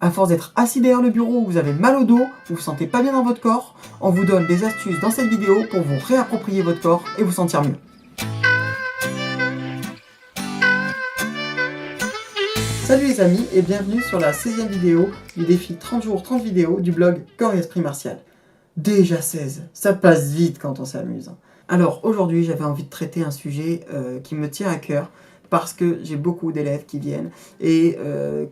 À force d'être assis derrière le bureau, vous avez mal au dos, vous vous sentez pas bien dans votre corps, on vous donne des astuces dans cette vidéo pour vous réapproprier votre corps et vous sentir mieux. Salut les amis et bienvenue sur la 16e vidéo du défi 30 jours 30 vidéos du blog Corps et Esprit Martial. Déjà 16, ça passe vite quand on s'amuse. Alors aujourd'hui j'avais envie de traiter un sujet qui me tient à cœur parce que j'ai beaucoup d'élèves qui viennent et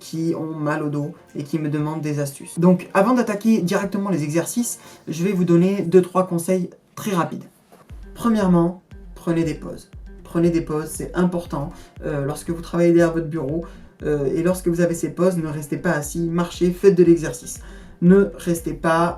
qui ont mal au dos et qui me demandent des astuces. Donc avant d'attaquer directement les exercices, je vais vous donner 2-3 conseils très rapides. Premièrement, prenez des pauses. Prenez des pauses, c'est important lorsque vous travaillez derrière votre bureau. Et lorsque vous avez ces pauses, ne restez pas assis, marchez, faites de l'exercice. Ne restez pas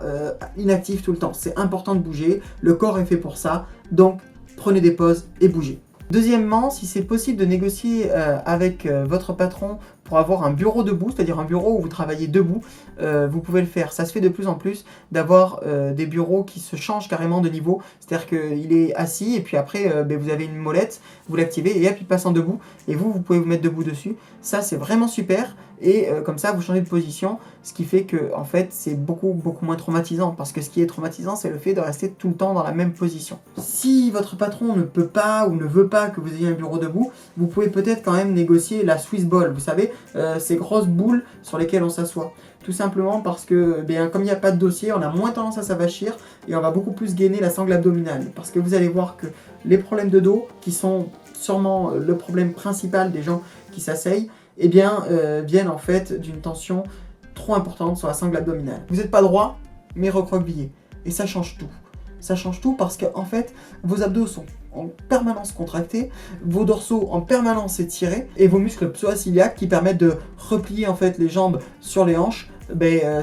inactif tout le temps. C'est important de bouger, le corps est fait pour ça, donc prenez des pauses et bougez. Deuxièmement, si c'est possible de négocier avec votre patron pour avoir un bureau debout, c'est-à-dire un bureau où vous travaillez debout, vous pouvez le faire. Ça se fait de plus en plus d'avoir des bureaux qui se changent carrément de niveau, c'est-à-dire qu'il est assis et puis après vous avez une molette, vous l'activez et hop il passe en debout et vous pouvez vous mettre debout dessus. Ça c'est vraiment super et comme ça vous changez de position, ce qui fait que en fait c'est beaucoup moins traumatisant parce que ce qui est traumatisant c'est le fait de rester tout le temps dans la même position. Si votre patron ne peut pas ou ne veut pas que vous ayez un bureau debout, vous pouvez peut-être quand même négocier la Swiss ball, vous savez, ces grosses boules sur lesquelles on s'assoit. Tout simplement parce que comme il n'y a pas de dossier, on a moins tendance à s'avachir et on va beaucoup plus gainer la sangle abdominale. Parce que vous allez voir que les problèmes de dos, qui sont sûrement le problème principal des gens qui s'asseyent, viennent en fait d'une tension trop importante sur la sangle abdominale. Vous n'êtes pas droit, mais recroquevillé. Et ça change tout. Ça change tout parce que en fait, vos abdos sont en permanence contractés, vos dorsaux en permanence étirés et vos muscles psoas-iliaques qui permettent de replier en fait les jambes sur les hanches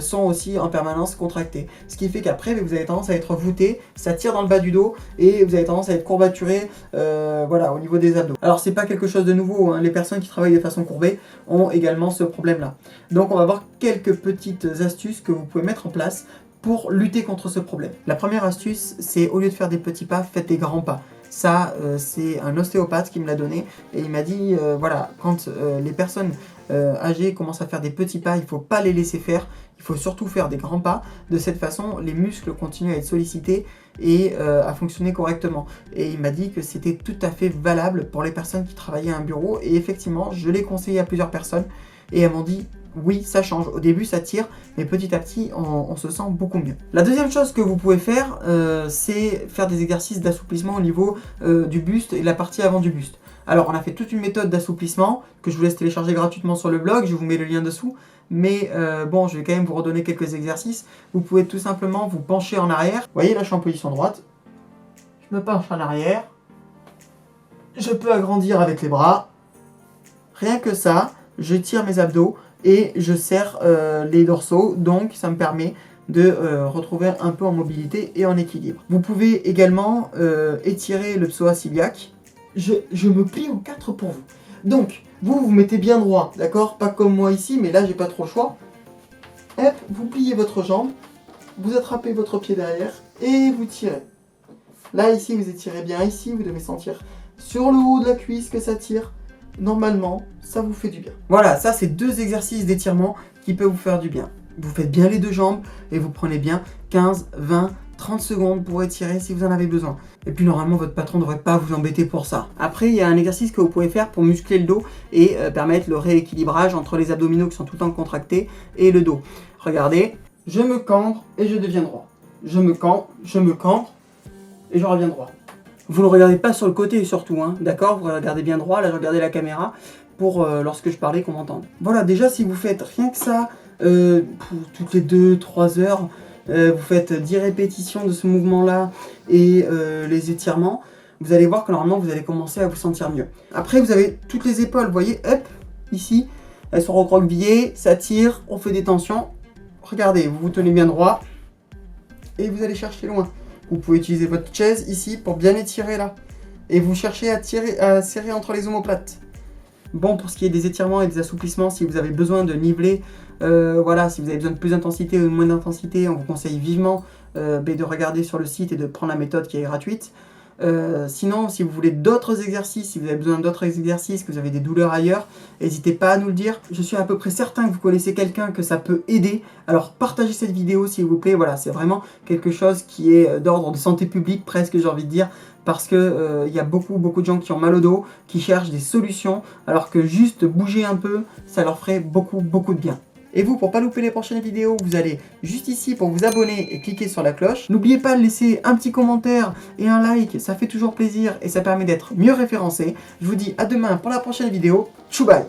sont aussi en permanence contractés. Ce qui fait qu'après vous avez tendance à être voûté, ça tire dans le bas du dos et vous avez tendance à être courbaturé au niveau des abdos. Alors c'est pas quelque chose de nouveau, hein. Les personnes qui travaillent de façon courbée ont également ce problème là. Donc on va voir quelques petites astuces que vous pouvez mettre en place pour lutter contre ce problème. La première astuce, c'est au lieu de faire des petits pas, faites des grands pas. Ça, c'est un ostéopathe qui me l'a donné et il m'a dit, quand les personnes âgées commencent à faire des petits pas, il ne faut pas les laisser faire, il faut surtout faire des grands pas. De cette façon, les muscles continuent à être sollicités et à fonctionner correctement. Et il m'a dit que c'était tout à fait valable pour les personnes qui travaillaient à un bureau et effectivement, je l'ai conseillé à plusieurs personnes et elles m'ont dit oui, ça change. Au début, ça tire, mais petit à petit, on se sent beaucoup mieux. La deuxième chose que vous pouvez faire, c'est faire des exercices d'assouplissement au niveau du buste et de la partie avant du buste. Alors, on a fait toute une méthode d'assouplissement que je vous laisse télécharger gratuitement sur le blog. Je vous mets le lien dessous. Mais je vais quand même vous redonner quelques exercices. Vous pouvez tout simplement vous pencher en arrière. Vous voyez, là, je suis en position droite. Je me penche en arrière. Je peux agrandir avec les bras. Rien que ça, je tire mes abdos et je serre les dorsaux, donc ça me permet de retrouver un peu en mobilité et en équilibre. Vous pouvez également étirer le psoas iliaque. Je me plie en 4 pour vous. Donc, vous mettez bien droit, d'accord? Pas comme moi ici, mais là j'ai pas trop le choix. Hop, vous pliez votre jambe, vous attrapez votre pied derrière et vous tirez. Là ici, vous étirez bien ici, vous devez sentir sur le haut de la cuisse que ça tire. Normalement, ça vous fait du bien. Voilà, ça c'est 2 exercices d'étirement qui peuvent vous faire du bien. Vous faites bien les 2 jambes et vous prenez bien 15, 20, 30 secondes pour étirer si vous en avez besoin. Et puis normalement, votre patron ne devrait pas vous embêter pour ça. Après, il y a un exercice que vous pouvez faire pour muscler le dos et permettre le rééquilibrage entre les abdominaux qui sont tout le temps contractés et le dos. Regardez, je me cambre et je deviens droit. Je me cambre et je reviens droit. Vous ne regardez pas sur le côté surtout, hein, d'accord? Vous regardez bien droit, là je regardais la caméra pour lorsque je parlais qu'on m'entende. Voilà, déjà si vous faites rien que ça, toutes les 2-3 heures, vous faites 10 répétitions de ce mouvement-là et les étirements, vous allez voir que normalement vous allez commencer à vous sentir mieux. Après vous avez toutes les épaules, vous voyez, hop, ici, elles sont recroquevillées, ça tire, on fait des tensions. Regardez, vous vous tenez bien droit et vous allez chercher loin. Vous pouvez utiliser votre chaise ici pour bien étirer là. Et vous cherchez à serrer entre les omoplates. Bon, pour ce qui est des étirements et des assouplissements, si vous avez besoin de niveler, si vous avez besoin de plus d'intensité ou de moins d'intensité, on vous conseille vivement de regarder sur le site et de prendre la méthode qui est gratuite. Sinon, si vous voulez d'autres exercices, si vous avez besoin d'autres exercices, que vous avez des douleurs ailleurs, n'hésitez pas à nous le dire. Je suis à peu près certain que vous connaissez quelqu'un que ça peut aider. Alors partagez cette vidéo s'il vous plaît. Voilà, c'est vraiment quelque chose qui est d'ordre de santé publique presque, j'ai envie de dire. Parce que y a beaucoup de gens qui ont mal au dos, qui cherchent des solutions, alors que juste bouger un peu, ça leur ferait beaucoup de bien. Et vous, pour pas louper les prochaines vidéos, vous allez juste ici pour vous abonner et cliquer sur la cloche. N'oubliez pas de laisser un petit commentaire et un like, ça fait toujours plaisir et ça permet d'être mieux référencé. Je vous dis à demain pour la prochaine vidéo. Tchou bye!